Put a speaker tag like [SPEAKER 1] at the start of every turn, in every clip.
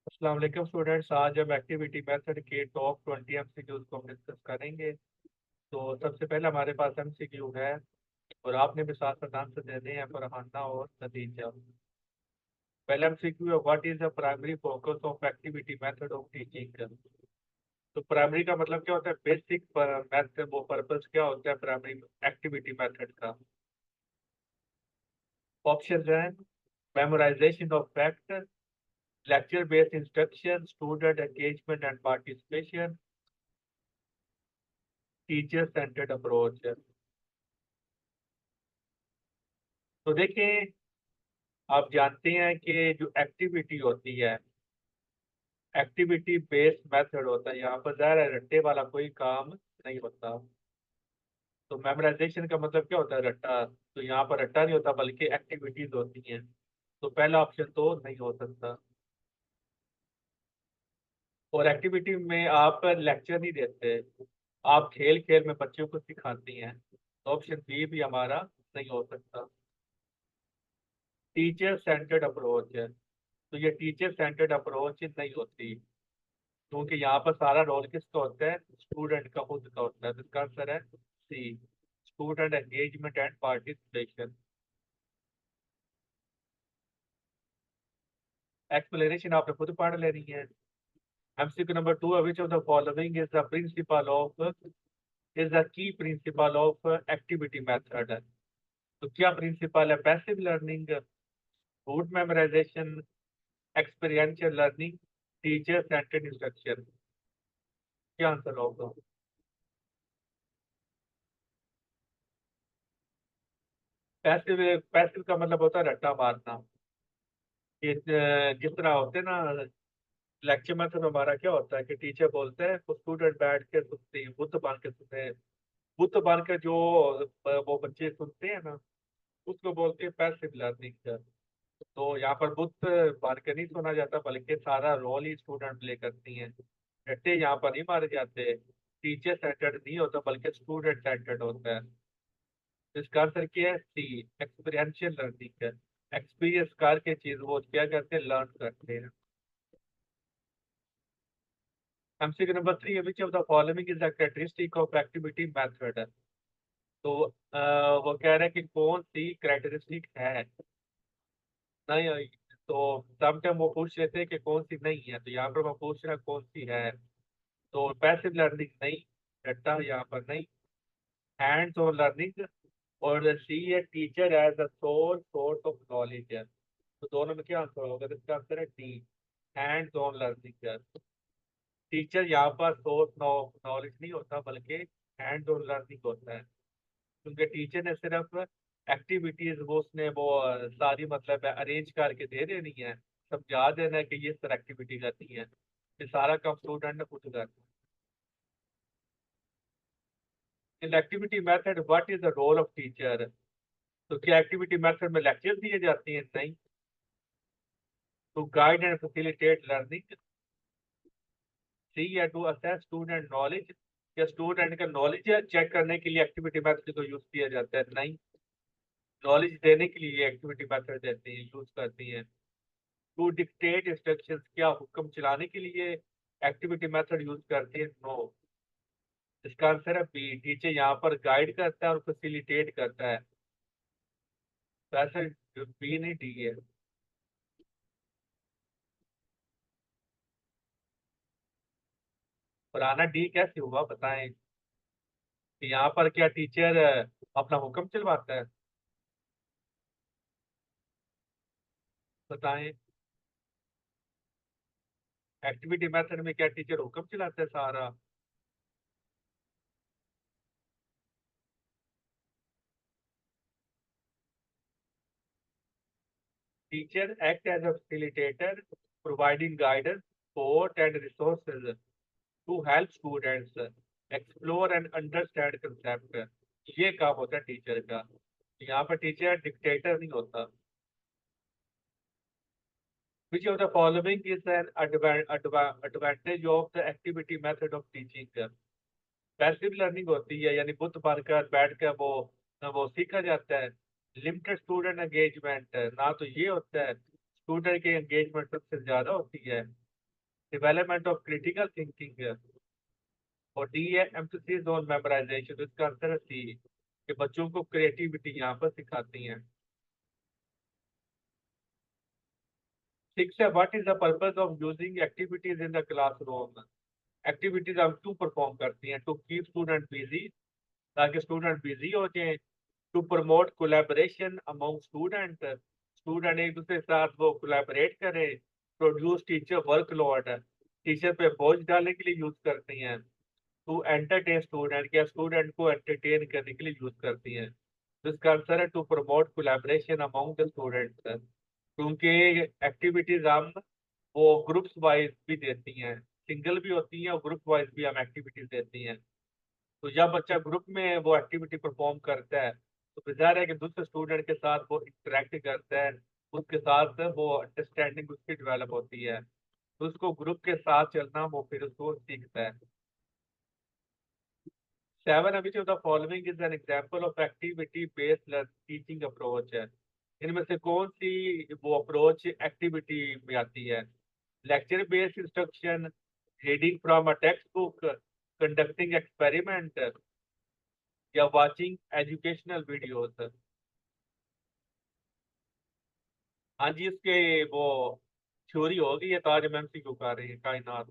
[SPEAKER 1] अस्सलाम वालेकुम स्टूडेंट्स। आज हम एक्टिविटी मेथड के टॉप 20 एमसीक्यूज को हम डिस्कस करेंगे। तो सबसे पहले हमारे पास एमसीक्यू है और आपने भी साथ साथ आंसर देने हैं फरहाना और नतीजा। पहला एमसीक्यू है, what is the primary focus of activity method of teaching. तो प्राइमरी का मतलब क्या होता है, बेसिक मैथ वो पर्पस क्या होता है प्राइमरी एक्टिविटी मेथड का। ऑप्शन है, memorisation of fact, lecture based instruction, student engagement and participation, teacher centered approach। तो देखिए, आप जानते हैं कि जो एक्टिविटी होती है, एक्टिविटी बेस्ड मेथड होता है, यहाँ पर ज़ाहिर है रट्टे वाला कोई काम नहीं होता। तो मेमोराइजेशन का मतलब क्या होता है, रट्टा। तो यहाँ पर रट्टा नहीं होता बल्कि एक्टिविटीज होती हैं। तो पहला ऑप्शन तो नहीं हो सकता। और एक्टिविटी में आप लेक्चर नहीं देते, आप खेल खेल में बच्चों को सिखाती हैं। तो ऑप्शन बी भी हमारा नहीं हो सकता। टीचर सेंटर्ड अप्रोच है, तो ये टीचर सेंटर्ड अप्रोच नहीं होती, क्योंकि यहाँ पर सारा रोल किसका होता है, स्टूडेंट का खुद का होता है। तो इसका आंसर है C, student engagement and participation. Explanation आपने खुद पढ़ लेनी है। MCQ number 2, which of the following is the principle of, is the key principle of activity method. तो क्या प्रिंसिपल है, passive learning, rote memorisation, experiential learning, teacher centred instruction. क्या answer होगा। पैसिव, पैसिव का मतलब होता है रट्टा मारना। ये जिस तरह होते हैं ना, लेक्चर में तो हमारा क्या होता है कि टीचर बोलते हैं तो स्टूडेंट बैठ के सुनते हैं, बुत बांध के सुनते हैं। बुत बांध के जो वो बच्चे सुनते हैं ना, उसको बोलते हैं पैसिव लर्निंग। तो यहाँ पर बुत बांध के नहीं सुना जाता बल्कि सारा रोल ही स्टूडेंट प्ले करती हैं। रट्टे यहाँ पर नहीं मारे जाते। टीचर सेंटर्ड नहीं होता बल्कि स्टूडेंट सेंटर्ड होता है। तो इसका आंसर क्या है, सी, एक्सपीरियंशियल लर्निंग है। एक्सपीरियंस करके चीज वो क्या करते हैं, लर्न करते हैं। MCQ number 3, which of the following is the characteristic of activity method. तो वो कह रहे हैं कि कौन सी कैरेक्टरिस्टिक है, नहीं आई। तो समटाइम वो पूछ लेते हैं कि कौन सी नहीं है, तो यहाँ पर मैं पूछ रहा कौन सी है। तो पैसिव लर्निंग नहीं, रट्टा यहाँ पर नहीं, हैंड्स ऑन लर्निंग, और सी है teacher as a source source of knowledge है। तो दोनों में क्या आंसर होगा, तो इसका आंसर है डी, हैंड्स ऑन लर्निंग है। टीचर यहाँ पर सोर्स नॉलेज नहीं होता बल्कि हैंड्स ऑन लर्निंग होता है, क्योंकि टीचर ने सिर्फ एक्टिविटीज वो उसने वो सारी मतलब अरेंज करके दे देनी है, समझा देना है कि ये सर एक्टिविटी करनी है। ये सारा काम स्टूडेंट ने खुद करना है। In activity method what is the role of teacher. तो क्या एक्टिविटी मेथड में लेक्चर दिए जाते हैं, नहीं। To guide and facilitate learning, C है टू असेस स्टूडेंट नॉलेज, या स्टूडेंट का नॉलेज चेक करने के लिए एक्टिविटी मेथड को यूज किया जाता है, नहीं। नॉलेज देने के लिए एक्टिविटी मेथड देते हैं, यूज करती हैं। टू डिक्टेट इंस्ट्रक्शंस, क्या हुक्म चलाने के लिए एक्टिविटी मेथड यूज करती है, नो। इसका आंसर है बी, टीचर यहाँ पर गाइड करता है और फैसिलिटेट करता है। तो ऐसा बी नहीं, डी है। पुराना डी कैसे हुआ बताएं, कि यहाँ पर क्या टीचर अपना हुक्म चलवाता है, बताएं। एक्टिविटी मेथड में क्या टीचर हुक्म चलाता है सारा। Teacher act as a facilitator, providing guidance, support, and resources to help students explore and understand concept। ये काम होता है टीचर का। यहाँ पर टीचर डिक्टेटर नहीं होता। Which of the following is an advantage of the activity method of teaching। Passive learning होती है, यानी बुत भर कर बैठ कर वो सीखा जाता है। लिमिटेड स्टूडेंट एंगेजमेंट, ना तो ये होता है, स्टूडेंट की एंगेजमेंट सबसे ज्यादा होती है। डेवलपमेंट ऑफ क्रिटिकल थिंकिंग, और डी है एम्फेसिस ऑन मेमोराइजेशन। इसका आंसर है सी, कि बच्चों को क्रिएटिविटी यहाँ पर सिखाती हैं। 6 है what is the purpose of using activities in the classroom. Activities हम क्यों परफॉर्म करती हैं? टू कीप स्टूडेंट बिजी, ताकि स्टूडेंट बिजी हो जाए। To promote collaboration among student, student एक दूसरे के साथ वो कोलैबोरेट करे। प्रोड्यूस टीचर वर्कलोड, टीचर पे बोझ डालने के लिए यूज करती हैं। टू एंटरटेन स्टूडेंट, क्या स्टूडेंट को एंटरटेन करने के लिए यूज करती हैं। तो इसका आंसर है to promote collaboration among the students, क्योंकि एक्टिविटीज हम वो ग्रुप्स वाइज भी देती हैं, सिंगल भी होती हैं और ग्रुप वाइज भी हम एक्टिविटीज देती हैं। तो जब बच्चा ग्रुप में वो एक्टिविटी परफॉर्म करता है तो जाहिर है कि दूसरे स्टूडेंट के साथ वो इंटरेक्ट करता है, उसके साथ वो अंडरस्टैंडिंग उसकी डेवलप होती है, तो उसको ग्रुप के साथ चलना वो फिर उसको सीखता है। 7 which of the following is an example of activity based teaching approach है। इनमें से कौन सी वो अप्रोच एक्टिविटी में आती है? Lecture based instruction, reading from a text book, conducting experiment, या वाचिंग एजुकेशनल वीडियोस। हाँ जी, इसके वो थ्योरी होगी, ये तो आज हम एमसीक्यू कर रहे हैं कायनात।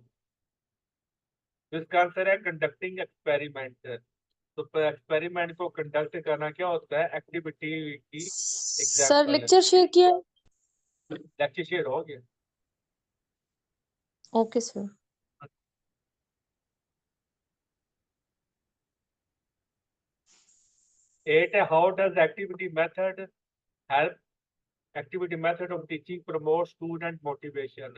[SPEAKER 1] तो इसका आंसर है कंडक्टिंग एक्सपेरिमेंट। तो एक्सपेरिमेंट को कंडक्ट करना क्या होता है? एक्टिविटी की
[SPEAKER 2] सर
[SPEAKER 1] एग्जाम्पल है।
[SPEAKER 2] लेक्चर शेयर किया।
[SPEAKER 1] लेक्चर शेयर हो गया।
[SPEAKER 2] Okay sir.
[SPEAKER 1] 8 है how does activity method help, activity method of teaching promote student motivation.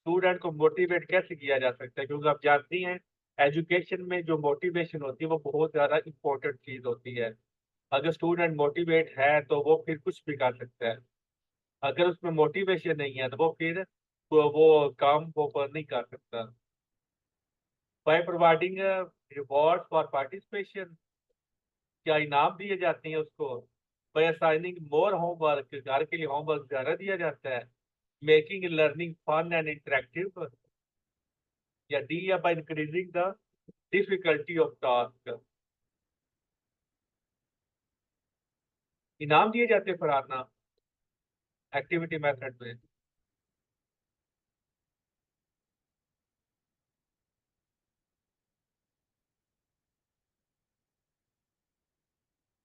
[SPEAKER 1] Student को मोटिवेट कैसे किया जा सकता है? क्योंकि आप जानती हैं एजुकेशन में जो मोटिवेशन होती है वो बहुत ज़्यादा इंपॉर्टेंट चीज़ होती है। अगर स्टूडेंट मोटिवेट है तो वो फिर कुछ भी कर सकता है, अगर उसमें मोटिवेशन नहीं है तो वो फिर वो काम वो नहीं कर सकता। By providing reward for participation, क्या इनाम दिए जाते हैं उसको? बाय असाइनिंग मोर होमवर्क, घर के लिए होमवर्क ज़्यादा दिया जाता है। Making learning fun and interactive, या डी या by increasing the difficulty of task. इनाम दिए जाते हैं फरहाना एक्टिविटी मेथड में।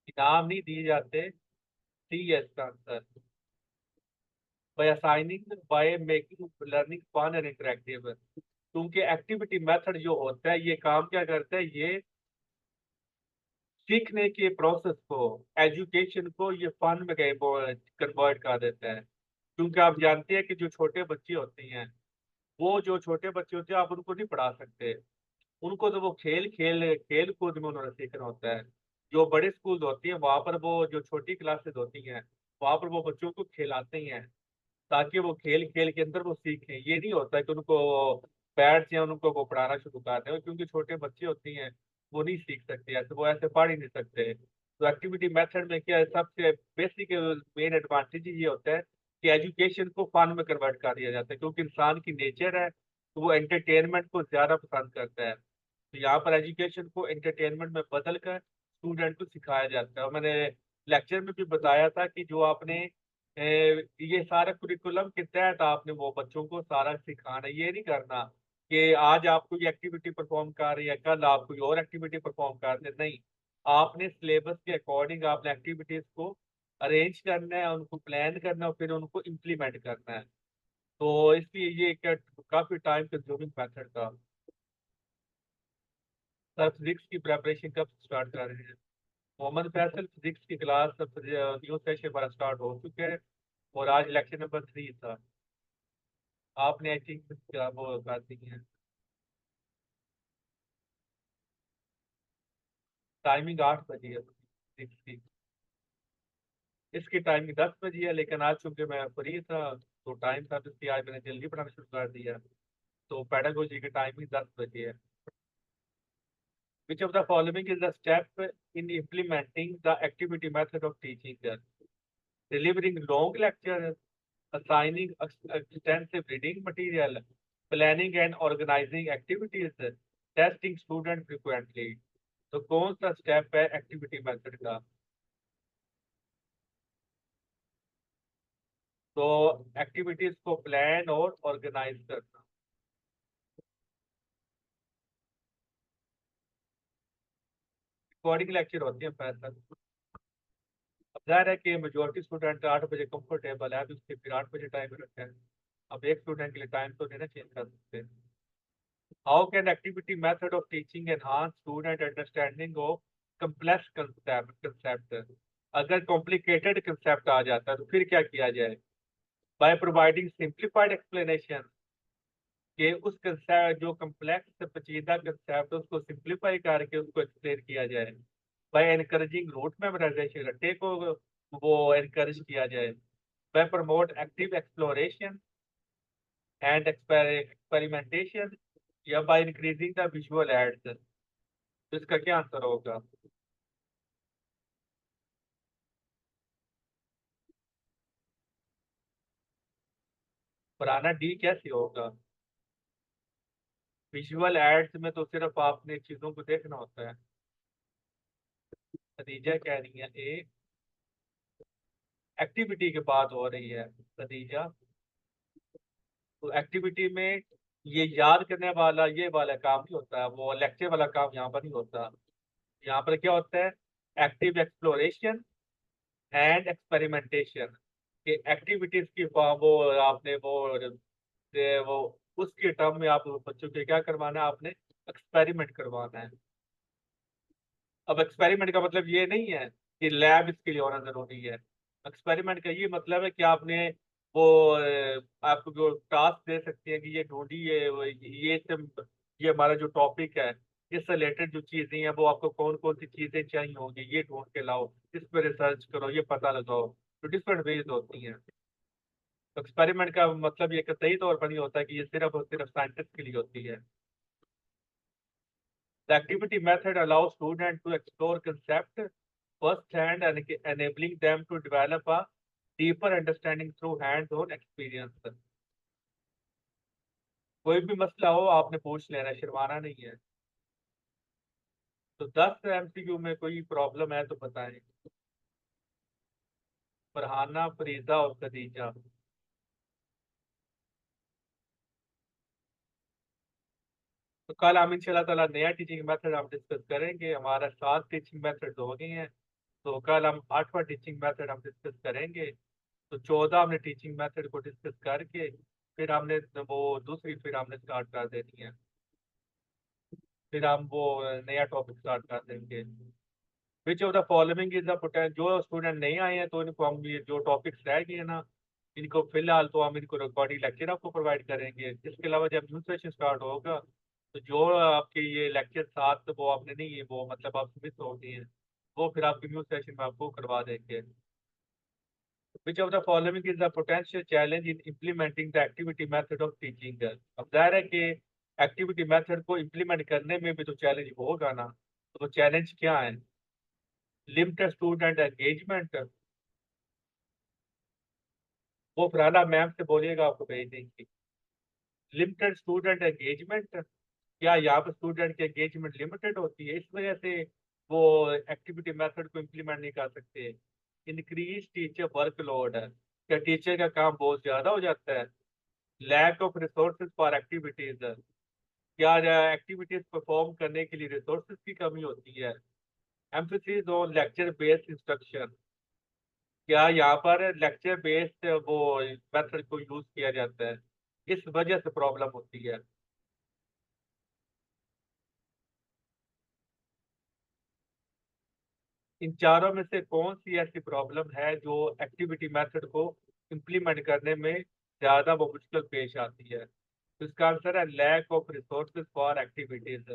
[SPEAKER 1] इनाम नहीं दिए जाते, सी है इसका answer. By assigning, by making learning fun and interactive, क्योंकि एक्टिविटी मेथड जो होता है ये काम क्या करता है? ये सीखने के प्रोसेस को, एजुकेशन को ये फन में कन्वर्ट कर देता है। क्योंकि आप जानते हैं कि जो छोटे बच्चे होते हैं, वो जो छोटे बच्चे होते हैं आप उनको नहीं पढ़ा सकते, उनको तो वो खेल कूद में उन्होंने सीखना होता है। जो बड़े स्कूल होती हैं वहां पर वो जो छोटी क्लासेस होती हैं वहां पर वो बच्चों को खिलाते हैं, ताकि वो खेल खेल के अंदर वो सीखें। ये नहीं होता है कि उनको बैठ जाए उनको वो पढ़ाना शुरू कर दें, क्योंकि छोटे बच्चे होती हैं वो नहीं सीख सकते, ऐसे वो ऐसे पढ़ ही नहीं सकते। तो एक्टिविटी मेथड में क्या है, सबसे बेसिक मेन एडवांटेज ये होता है कि एजुकेशन को फन में कन्वर्ट कर दिया जाता है, क्योंकि इंसान की नेचर है तो वो एंटरटेनमेंट को ज्यादा पसंद करता है। तो यहाँ पर एजुकेशन को एंटरटेनमेंट में बदल कर स्टूडेंट को सिखाया जाता है। और मैंने लेक्चर में भी बताया था कि जो आपने ये सारा कुरिकुलम के तहत आपने वो बच्चों को सारा सिखाना, ये नहीं करना कि आज आप कोई एक्टिविटी परफॉर्म कर रही है कल आप कोई और एक्टिविटी परफॉर्म कर रहे, नहीं। आपने सिलेबस के अकॉर्डिंग आपने एक्टिविटीज को अरेंज करना है, उनको प्लान करना है और फिर उनको इम्प्लीमेंट करना है। तो इसलिए ये एक काफी टाइम कंज्यूमिंग मेथड था। सर फिजिक्स की प्रेपरेशन कब स्टार्ट कर रहे हैं? मोहम्मद फैसल, फिजिक्स की क्लास न्यू सेशन हमारा स्टार्ट हो चुके हैं और आज लेक्चर नंबर 3 था। आपने आई थिंक वो कर दी है। टाइमिंग 8 बजे है फिजिक्स की, इसकी टाइमिंग 10 बजे है, लेकिन आज चूंकि मैं फ्री था तो टाइम था तो इसलिए आज मैंने जल्दी पढ़ाना शुरू कर दिया। तो पेडागोजी की टाइमिंग 10 बजे है। Which of the following is the step in implementing the activity method of teaching? Delivering long lecture, assigning extensive reading material, planning and organising activities, testing student frequently. तो कौन सा स्टेप है activity method का? तो activities को plan और organise करना। Recording lecture होती है पैसा। अब जाहिर है कि मेजोरिटी स्टूडेंट 8 बजे कंफर्टेबल है, तो उसके फिर 8 बजे टाइम रखा है। अब एक स्टूडेंट के लिए टाइम तो नहीं ना चेंज कर सकते। How can activity method of teaching enhance student understanding of complex concept? अगर कॉम्प्लिकेटेड कंसेप्ट आ जाता है तो फिर क्या किया जाए? बाय प्रोवाइडिंग सिंप्लीफाइड एक्सप्लेनेशन, कि उस कंसेप्ट जो कम्प्लेक्स पेचीदा कंसेप्ट उसको सिंप्लीफाई करके उसको एक्सप्लेन किया जाए। बाय एनकरेजिंग रूट मेमोराइजेशन, रट्टे को वो एनकरेज किया जाए। By promote active exploration and experimentation, या by increasing the visual aids. तो इसका क्या आंसर होगा? पुराना डी कैसे होगा? विजुअल एड्स में तो सिर्फ आपने चीजों को देखना होता है। नतीजा कह रही है ए, एक्टिविटी की बात हो रही है। नतीजा, तो एक्टिविटी में ये याद करने वाला ये वाला काम नहीं होता है, वो लेक्चर वाला काम यहाँ पर नहीं होता। यहाँ पर क्या होता है? एक्टिव एक्सप्लोरेशन एंड एक्सपेरिमेंटेशन, कि एक्टिविटीज की वो आपने वो उसके टर्म में आप बच्चों के क्या करवाना है, आपने एक्सपेरिमेंट करवाना है। अब एक्सपेरिमेंट का मतलब ये नहीं है कि लैब इसके लिए होना जरूरी है। एक्सपेरिमेंट का ये मतलब है कि आपने वो आपको जो टास्क दे सकते हैं कि ये ढूंढिए ये हमारा जो टॉपिक है, इससे रिलेटेड जो चीजें हैं वो आपको कौन कौन सी चीजें चाहिए होंगी, ये ढूंढ के लाओ, इस पर रिसर्च करो, ये पता लगाओ। तो डिफरेंट वेज होती हैं। एक्सपेरिमेंट का मतलब ये कतई तौर पर नहीं होता कि ये सिर्फ और सिर्फ साइंटिस्ट के लिए होती है। The activity method allows students to explore concept firsthand and enabling them to develop a deeper understanding through hands-on experience. कोई भी मसला हो आपने पूछ लेना, शर्माना नहीं है। तो 10 एमसीक्यू में कोई प्रॉब्लम है तो बताएं। फरहाना, फरीदा और खदीजा। तो कल हम इंशाल्लाह ताला नया टीचिंग मेथड हम डिस्कस करेंगे। हमारा 7 टीचिंग मेथड हो गए हैं, तो कल हम 8वां टीचिंग मेथड हम डिस्कस करेंगे। तो 14 हमने टीचिंग मेथड को डिस्कस करके फिर हमने वो दूसरी फिर हमने स्टार्ट कर देनी है। फिर हम वो नया टॉपिक स्टार्ट कर देंगे। विच of the following is the potential, जो स्टूडेंट नहीं आए हैं तो इनको हम ये जो टॉपिक्स रह गए हैं ना, इनको फिलहाल तो हम इनको रिकॉर्डिंग लेक्चर आपको प्रोवाइड करेंगे। इसके अलावा जब न्यू सेशन स्टार्ट होगा तो जो आपके ये लेक्चर साथ वो आपने नहीं, वो मतलब आप मिस हो गए हैं, वो फिर आपके न्यू सेशन में आपको करवा देंगे। Which of the following is the potential challenge in implementing the activity method of teaching? अब जाहिर है कि एक्टिविटी मेथड को इम्प्लीमेंट करने में भी तो चैलेंज होगा ना, तो वो चैलेंज क्या है? लिमिटेड स्टूडेंट एंगेजमेंट, वो फरहाना मैम से बोलिएगा आपको भेज देंगे। लिमिटेड स्टूडेंट एंगेजमेंट, क्या यहाँ पर स्टूडेंट की एंगेजमेंट लिमिटेड होती है, इस वजह से वो एक्टिविटी मेथड को इम्प्लीमेंट नहीं कर सकते? इंक्रीज टीचर वर्कलोड, क्या टीचर का काम बहुत ज्यादा हो जाता है? Lack of resources for activities, क्या एक्टिविटीज परफॉर्म करने के लिए रिसोर्सेज की कमी होती है? Emphasis on lecture based instruction, क्या यहाँ पर लेक्चर बेस्ड वो मेथड को यूज किया जाता है, इस वजह से प्रॉब्लम होती है? इन चारों में से कौन सी ऐसी प्रॉब्लम है जो एक्टिविटी मेथड को इम्प्लीमेंट करने में ज्यादा वो मुश्किल पेश आती है? तो इसका आंसर है lack of resources for activities.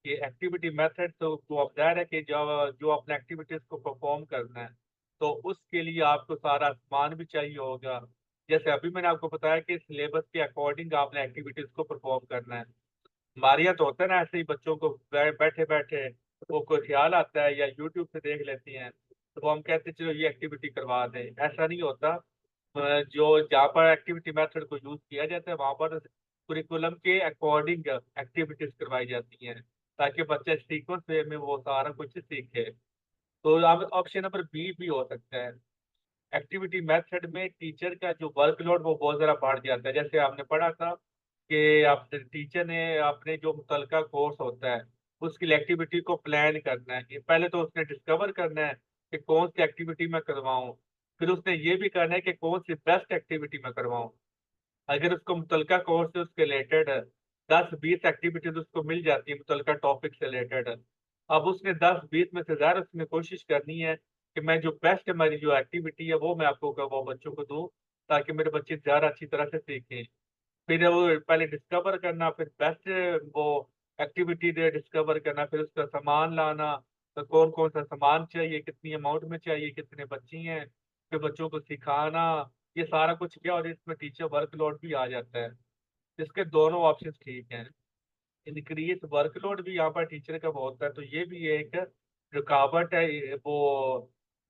[SPEAKER 1] ये एक्टिविटी मेथड तो वो अब जाहिर है कि जो जो अपने एक्टिविटीज को परफॉर्म करना है तो उसके लिए आपको सारा सामान भी चाहिए होगा। जैसे अभी मैंने आपको बताया कि सिलेबस के अकॉर्डिंग आपने एक्टिविटीज को परफॉर्म करना है। हमारे यहाँ तो होता है ना ऐसे ही बच्चों को बैठे बैठे वो कोई ख्याल आता है या यूट्यूब से देख लेती हैं, तो वो हम कहते हैं चलो ये एक्टिविटी करवा दें। ऐसा नहीं होता। जो जहाँ पर एक्टिविटी मेथड को यूज किया जाता है वहां पर कुरिकुलम के अकॉर्डिंग एक्टिविटीज करवाई जाती हैं ताकि बच्चा सीक्वेंस वे में वो सारा कुछ सीखे। तो अब ऑप्शन नंबर बी भी हो सकता है। एक्टिविटी मेथड में टीचर का जो वर्कलोड वो बहुत ज़्यादा बढ़ जाता है। जैसे आपने पढ़ा था कि आप टीचर ने अपने जो मुतलका कोर्स होता है उसकी एक्टिविटी को प्लान करना है कि पहले तो उसने डिस्कवर करना है कि कौन सी एक्टिविटी मैं करवाऊँ। फिर उसने ये भी करना है कि कौन सी बेस्ट एक्टिविटी मैं करवाऊँ। अगर उसको मुतलका कोर्स से उसके रिलेटेड 10-20 एक्टिविटीज उसको मिल जाती है मुतलका टॉपिक से रिलेटेड, अब उसने 10-20 में से ज़्यादा उसने कोशिश करनी है कि मैं जो बेस्ट हमारी जो एक्टिविटी है वो मैं आपको वो बच्चों को दूँ ताकि मेरे बच्चे ज़्यादा अच्छी तरह से सीखें। फिर वो पहले डिस्कवर करना, फिर बेस्ट वो एक्टिविटी दे डिस्कवर करना, फिर उसका सामान लाना, तो कौन कौन सा सामान चाहिए, कितनी अमाउंट में चाहिए, कितने बच्चे हैं, फिर बच्चों को सिखाना, ये सारा कुछ किया और इसमें टीचर वर्कलोड भी आ जाता है। इसके दोनों ऑप्शन ठीक हैं। इंक्रीज वर्कलोड भी यहाँ पर टीचर का होता है तो ये भी एक रुकावट है वो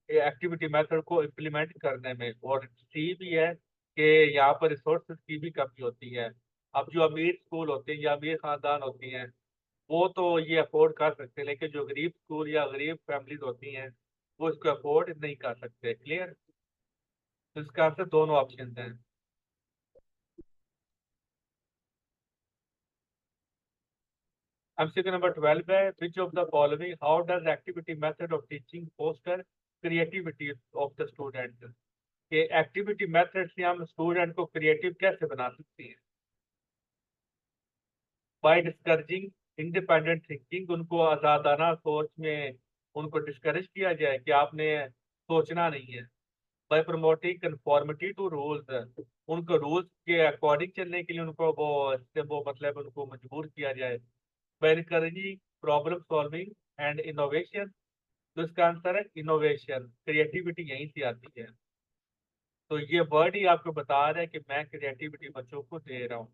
[SPEAKER 1] एक्टिविटी मेथड को इम्प्लीमेंट करने में। और सी भी है कि यहाँ पर रिसोर्सेज की भी कमी होती है। अब जो अमीर स्कूल होते हैं या अमीर खानदान होती हैं वो तो ये अफोर्ड कर सकते हैं, लेकिन जो गरीब स्कूल या गरीब फैमिलीज होती हैं वो इसको अफोर्ड नहीं कर सकते। क्लियर? तो इसका आंसर दोनों ऑप्शन हैं। एमसीक्यू नंबर 12 है, which of the following how does activity method of teaching foster creativity of the student. कि एक्टिविटी मेथड से हम स्टूडेंट को क्रिएटिव कैसे बना सकते हैं। बाय डिस्करेजिंग इंडिपेंडेंट थिंकिंग, उनको आजादाना सोच में उनको डिस्करेज किया जाए कि आपने सोचना नहीं है। By promoting conformity to rules, उनको रूल्स के अकॉर्डिंग चलने के लिए उनको वो मतलब उनको मजबूर किया जाए। By encouraging problem solving and innovation, तो इसका आंसर है इनोवेशन। क्रिएटिविटी यहीं से आती है। तो ये वर्ड ही आपको बता रहा है कि मैं क्रिएटिविटी बच्चों को दे रहा हूँ।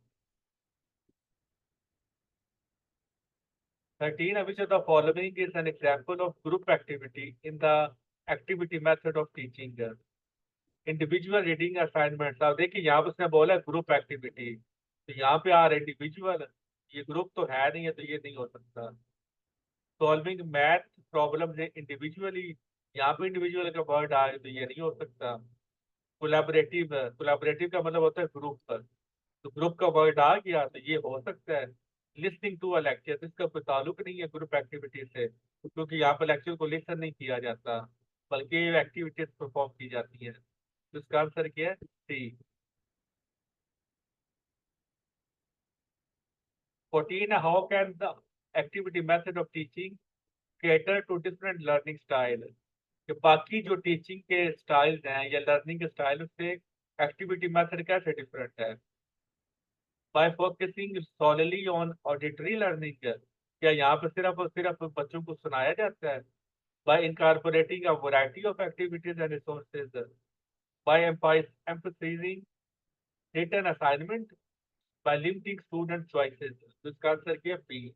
[SPEAKER 1] 13, which of the following is an example of group activity in the activity method of teaching। Individual reading assignment. अब देखिए यहाँ पर उसने बोला ग्रुप एक्टिविटी, तो यहाँ पे आ रहा है इंडिविजुअल, ये ग्रुप तो है नहीं है तो ये नहीं हो सकता। सॉल्विंग मैथ प्रॉब्लम इंडिविजुअली, यहाँ पे इंडिविजुअल का वर्ड आ तो ये नहीं हो सकता। कोलैबोरेटिव, कोलैबोरेटिव का मतलब होता है ग्रुप, तो ग्रुप का वर्ड आ गया तो ये हो सकता है। लिसनिंग टू अ लेक्चर, इसका कोई ताल्लुक नहीं है ग्रुप एक्टिविटी से क्योंकि यहाँ पर लेक्चर को लिसन नहीं किया जाता बल्कि एक्टिविटीज परफॉर्म की जाती हैं। तो इसका आंसर क्या है? C. 14, how can the activity method of teaching cater to different learning style. कि बाकी जो टीचिंग के स्टाइल्स हैं या लर्निंग के स्टाइल से एक्टिविटी मेथड कैसे डिफरेंट है। By focusing solely on auditory learning, क्या यहाँ पर सिर्फ और सिर्फ बच्चों को सुनाया जाता है। By incorporating a variety of activities and resources, by emphasising written assignment, by limiting student choices. तो इसका आंसर क्या है? बी,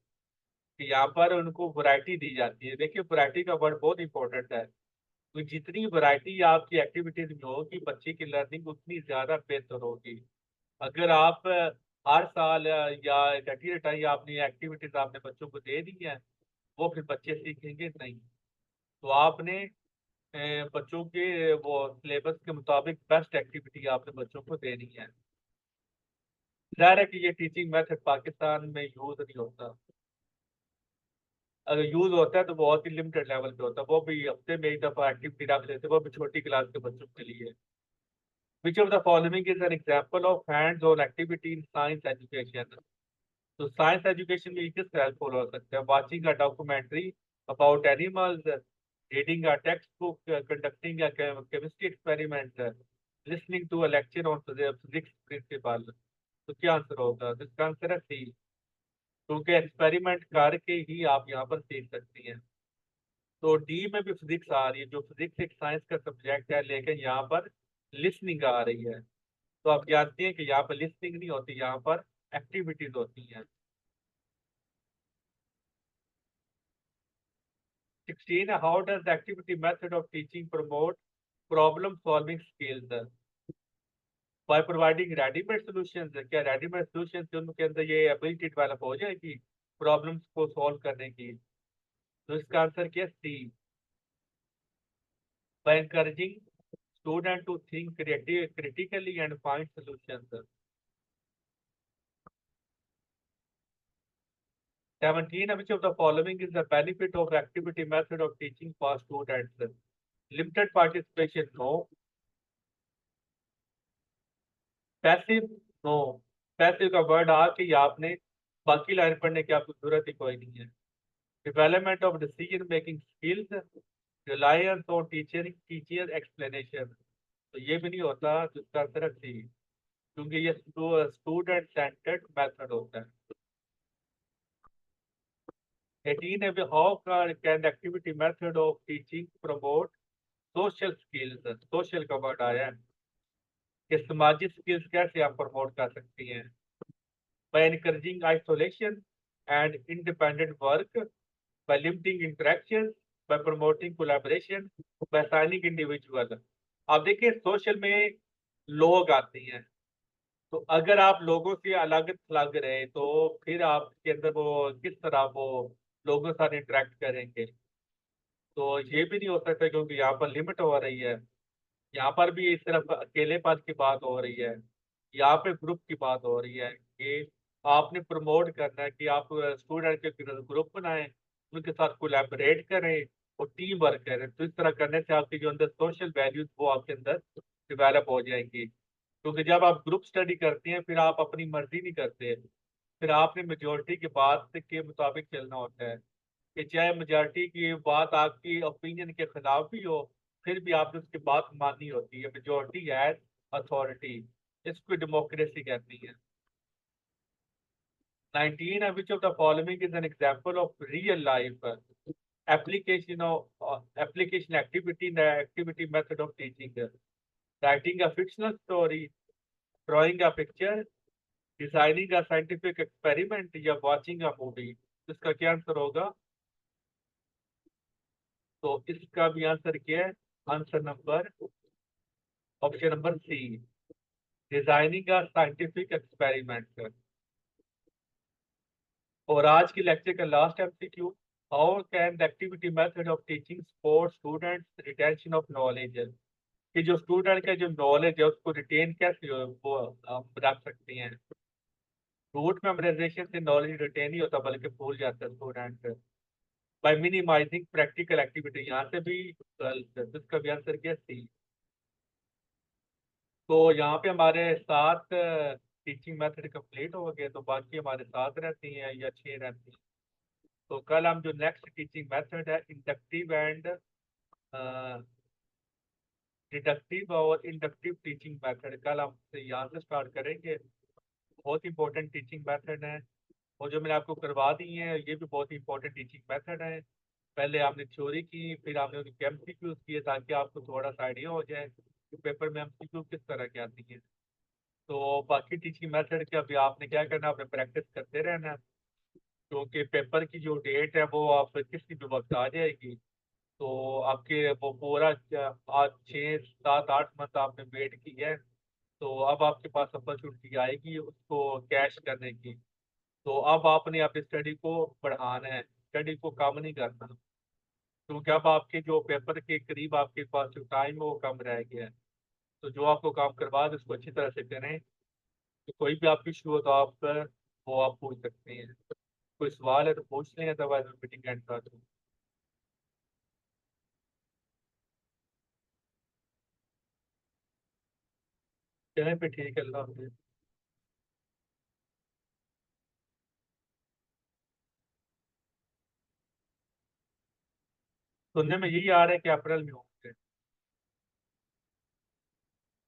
[SPEAKER 1] कि यहाँ पर उनको वैरायटी दी जाती है। देखिए वैरायटी का वर्ड बहुत इंपॉर्टेंट है, तो जितनी वैरायटी आपकी एक्टिविटीज में होगी बच्चे की लर्निंग उतनी ज्यादा बेहतर होगी। अगर आप हर साल या कटी रटाई आपने एक्टिविटीज आपने बच्चों को दे दी है वो फिर बच्चे सीखेंगे नहीं। तो आपने बच्चों के वो सिलेबस के मुताबिक बेस्ट एक्टिविटी आपने बच्चों को देनी है। जाहिर है कि ये टीचिंग मेथड पाकिस्तान में यूज नहीं होता। अगर यूज होता है तो बहुत ही लिमिटेड लेवल पे होता है, वो भी हफ्ते में एक दफा एक्टिविटी डाल देते हैं, वो भी छोटी क्लास के बच्चों के लिए। Which of the following is an example of hands-on activity in science education? तो साइंस एजुकेशन में किस हेल्पफुल हो सकते हैं। Watching a documentary about animals, reading a text book, conducting a chemistry experiment, listening to a lecture on physics principle. तो क्या answer होगा? तो इसका आंसर है सी, क्योंकि एक्सपेरिमेंट करके ही आप यहाँ पर सीख सकती हैं। तो डी में भी फिजिक्स आ रही है, जो फिजिक्स एक साइंस का सब्जेक्ट है लेकिन यहाँ पर लिसनिंग आ रही है। तो आप जानते हैं कि यहाँ पर लिसनिंग नहीं होती, यहाँ पर एक्टिविटीज होती हैं। 16, how does activity method of teaching promote problem solving skills. By providing readymade solutions, क्या रेडीमेड सॉल्यूशंस उनके अंदर ये एबिलिटी डेवलप हो जाएगी प्रॉब्लम्स को सॉल्व करने की? तो इसका आंसर क्या है? C, by encouraging student to think critically and find solutions. 17, which of the following is the benefit of activity method of teaching for students? Limited participation, no. Passive, no. Passive का word आ कि आपने बाकी line पढ़ने की आपको जरूरत ही कोई नहीं है। Development of decision making skills, reliance on teacher explanation, तो ये भी नहीं होता जिसका आंसर है सी, क्योंकि ये स्टूडेंट सेंटर्ड मेथड होता है। 18 है, how can activity method of teaching promote social skills? Social का वर्ड आया है कि समाजी स्किल्स कैसे आप प्रमोट कर सकती हैं? by encouraging isolation and independent work, by limiting interactions, by promoting collaboration, by assigning individual। अब देखिए सोशल में लोग आते हैं, तो अगर आप लोगों से अलग थलग रहे तो फिर आपके अंदर वो किस तरह वो लोगों के साथ इंटरेक्ट करेंगे? तो ये भी नहीं हो सकता क्योंकि यहाँ पर लिमिट हो रही है। यहाँ पर भी सिर्फ अकेलेपन की बात हो रही है, यहाँ पे ग्रुप की बात हो रही है कि आपने प्रमोट करना है कि आप स्टूडेंट के ग्रुप बनाएं, उनके साथ कोलैबोरेट करें और टीम वर्क करें। तो इस तरह करने से आपकी जो अंदर सोशल वैल्यूज वो आपके अंदर डिवेलप हो जाएंगी। क्योंकि जब आप ग्रुप स्टडी करते हैं फिर आप अपनी मर्जी नहीं करते, फिर आपने मेजोरिटी की बात के मुताबिक चलना होता है कि चाहे मेजॉरिटी की बात आपकी ओपिनियन के खिलाफ भी हो, फिर भी आपने उसकी बात माननी होती है। मेजोरिटी एज अथॉरिटी, इसको डेमोक्रेसी कहती है। 19 है, which of the following is an example of real life application activity in the activity method of teaching? Writing a fictional story, drawing a picture, designing a scientific experiment, या watching a movie. इसका क्या answer होगा? तो इसका भी answer क्या है? Answer number, option number C, designing a scientific experiment. और आज की लेक्चर का last MCQ, how can the activity method of teaching support students retention of knowledge? कि जो स्टूडेंट का जो नॉलेज है उसको रिटेन कैसे वो हम रख सकते हैं? रूट मेमोराइजेशन से नॉलेज रिटेन नहीं होता बल्कि भूल जाता है student. By minimising practical activity, यहाँ से भी इसका भी आंसर क्या? सी। तो यहाँ पे हमारे 7 टीचिंग मेथड कंप्लीट हो गए, तो बाकी हमारे 7 रहती हैं या 6 रहती हैं। तो कल हम जो नेक्स्ट टीचिंग मेथड है इंडक्टिव एंड डिडक्टिव और इंडक्टिव टीचिंग मेथड, कल हम यहाँ से स्टार्ट करेंगे। बहुत इंपॉर्टेंट टीचिंग मेथड है, और जो मैंने आपको करवा दी है ये भी बहुत इंपॉर्टेंट टीचिंग मेथड है। पहले आपने थ्योरी की, फिर आपने उनके एमसीक्यूज किए ताकि आपको थोड़ा सा आइडिया हो जाए कि पेपर में एमसीक्यू किस तरह के आती है। तो बाकी टीचिंग मेथड के अभी आपने क्या करना है, आपने प्रैक्टिस करते रहना है, क्योंकि पेपर की जो डेट है वो आप किसी भी वक्त आ जाएगी। तो आपके वो पूरा आज 6 7 8 मंथ आपने वेट की है, तो अब आपके पास अपॉर्चुनिटी आएगी उसको कैश करने की। तो अब आपने अपनी स्टडी को बढ़ाना है, स्टडी को कम नहीं करना, क्योंकि अब आपके जो पेपर के करीब आपके पास जो टाइम है वो कम रह गया है। तो जो आपको काम करवा दे उसको अच्छी तरह से करें। तो कोई भी आपकी इशू हो तो आप वो आप पूछ सकते हैं। कोई सवाल है तो पूछ लें, अदरवाइज मीटिंग एंड कर दूँ। चलें फिर, ठीक है, अल्लाह हाफिज़। सुनने में यही आ रहा है कि अप्रैल में होंगे।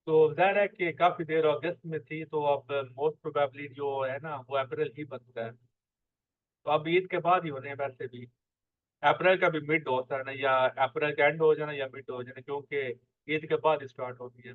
[SPEAKER 1] तो जाहिर है कि काफ़ी देर अगस्त में थी, तो अब मोस्ट प्रोबेबली जो है ना वो अप्रैल ही बनता है। तो अब ईद के बाद ही होने हैं वैसे भी। अप्रैल का भी मिड होता है ना, या अप्रैल का एंड हो जाना या मिड हो जाना, क्योंकि ईद के बाद स्टार्ट होती है।